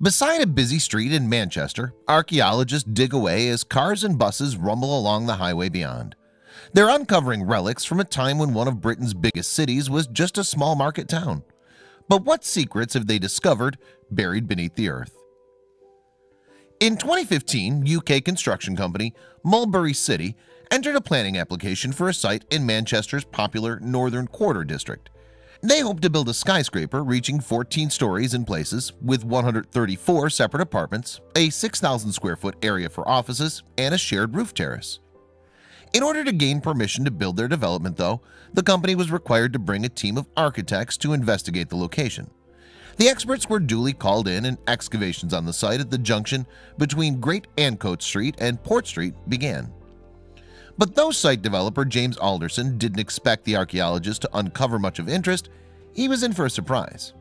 Beside a busy street in Manchester, archaeologists dig away as cars and buses rumble along the highway beyond. They're uncovering relics from a time when one of Britain's biggest cities was just a small market town. But what secrets have they discovered buried beneath the earth? In 2015, UK construction company Mulberry City entered a planning application for a site in Manchester's popular Northern Quarter district. They hope to build a skyscraper reaching 14 stories in places with 134 separate apartments, a 6,000 square foot area for offices, and a shared roof terrace. In order to gain permission to build their development, though, the company was required to bring a team of architects to investigate the location. The experts were duly called in, and excavations on the site at the junction between Great Ancoats Street and Port Street began. But though site developer James Alderson didn't expect the archaeologists to uncover much of interest, he was in for a surprise.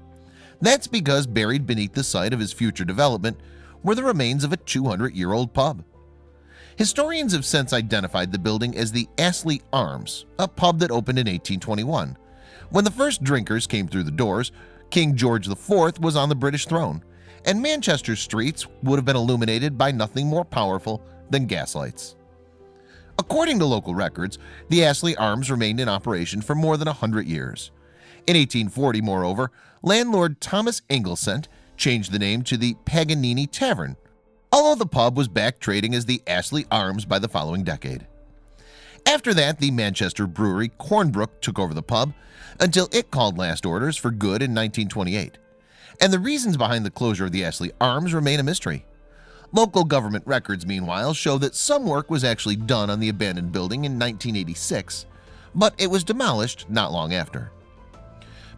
That's because buried beneath the site of his future development were the remains of a 200-year-old pub. Historians have since identified the building as the Astley Arms, a pub that opened in 1821. When the first drinkers came through the doors, King George IV was on the British throne, and Manchester's streets would have been illuminated by nothing more powerful than gaslights. According to local records, the Astley Arms remained in operation for more than 100 years. In 1840, moreover, landlord Thomas Inglesant changed the name to the Paganini Tavern, although the pub was back trading as the Astley Arms by the following decade. After that, the Manchester brewery Cornbrook took over the pub until it called last orders for good in 1928. And the reasons behind the closure of the Astley Arms remain a mystery. Local government records, meanwhile, show that some work was actually done on the abandoned building in 1986, but it was demolished not long after.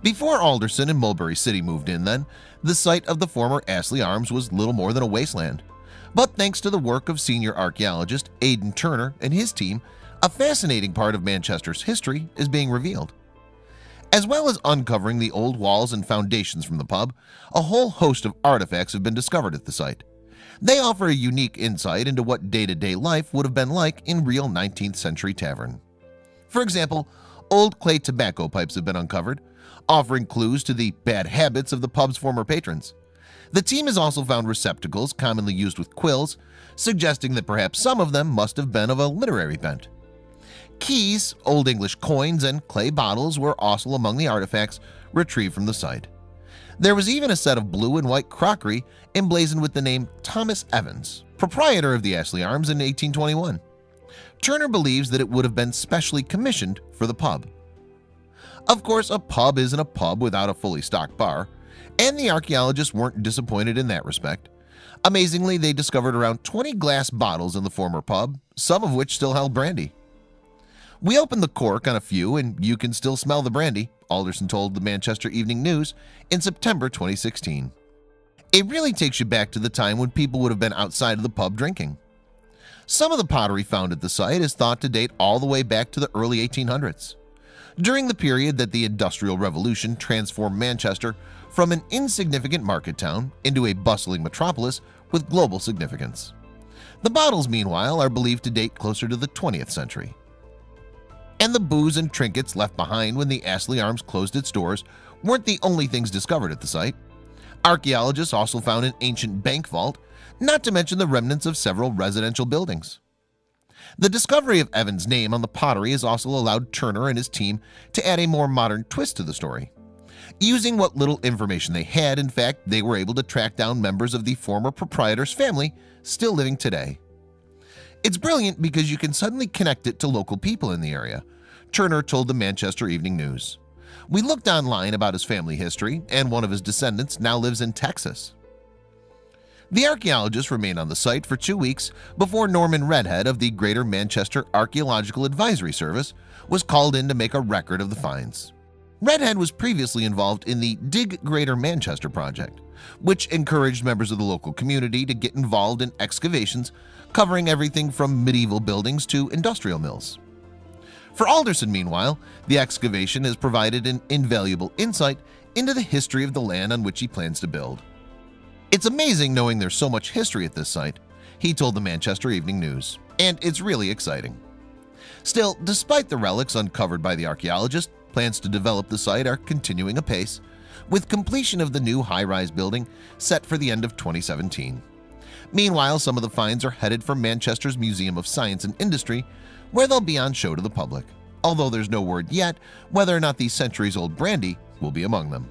Before Alderson and Mulberry City moved in, then, the site of the former Astley Arms was little more than a wasteland. But thanks to the work of senior archaeologist Aidan Turner and his team, a fascinating part of Manchester's history is being revealed. As well as uncovering the old walls and foundations from the pub, a whole host of artifacts have been discovered at the site. They offer a unique insight into what day-to-day life would have been like in real 19th century tavern. For example, old clay tobacco pipes have been uncovered, offering clues to the bad habits of the pub's former patrons. The team has also found receptacles commonly used with quills, suggesting that perhaps some of them must have been of a literary bent. Keys, Old English coins, and clay bottles were also among the artifacts retrieved from the site. There was even a set of blue and white crockery emblazoned with the name Thomas Evans, proprietor of the Astley Arms in 1821. Turner believes that it would have been specially commissioned for the pub. Of course, a pub isn't a pub without a fully stocked bar, and the archaeologists weren't disappointed in that respect. Amazingly, they discovered around 20 glass bottles in the former pub, some of which still held brandy. "We opened the cork on a few and you can still smell the brandy," Alderson told the Manchester Evening News in September 2016. It really takes you back to the time when people would have been outside of the pub drinking. Some of the pottery found at the site is thought to date all the way back to the early 1800s. During the period that the Industrial Revolution transformed Manchester from an insignificant market town into a bustling metropolis with global significance. The bottles, meanwhile, are believed to date closer to the 20th century. And the booze and trinkets left behind when the Astley Arms closed its doors weren't the only things discovered at the site. Archaeologists also found an ancient bank vault, not to mention the remnants of several residential buildings. The discovery of Evans' name on the pottery has also allowed Turner and his team to add a more modern twist to the story. Using what little information they had, in fact, they were able to track down members of the former proprietor's family still living today. It's brilliant because you can suddenly connect it to local people in the area, Turner told the Manchester Evening News. "We looked online about his family history, and one of his descendants now lives in Texas." The archaeologists remained on the site for 2 weeks before Norman Redhead of the Greater Manchester Archaeological Advisory Service was called in to make a record of the finds. Redhead was previously involved in the Dig Greater Manchester project, which encouraged members of the local community to get involved in excavations covering everything from medieval buildings to industrial mills. For Alderson, meanwhile, the excavation has provided an invaluable insight into the history of the land on which he plans to build. "It's amazing knowing there's so much history at this site," he told the Manchester Evening News, "and it's really exciting." Still, despite the relics uncovered by the archaeologists, plans to develop the site are continuing apace, with completion of the new high-rise building set for the end of 2017. Meanwhile, some of the finds are headed for Manchester's Museum of Science and Industry, where they'll be on show to the public, although there's no word yet whether or not the centuries-old brandy will be among them.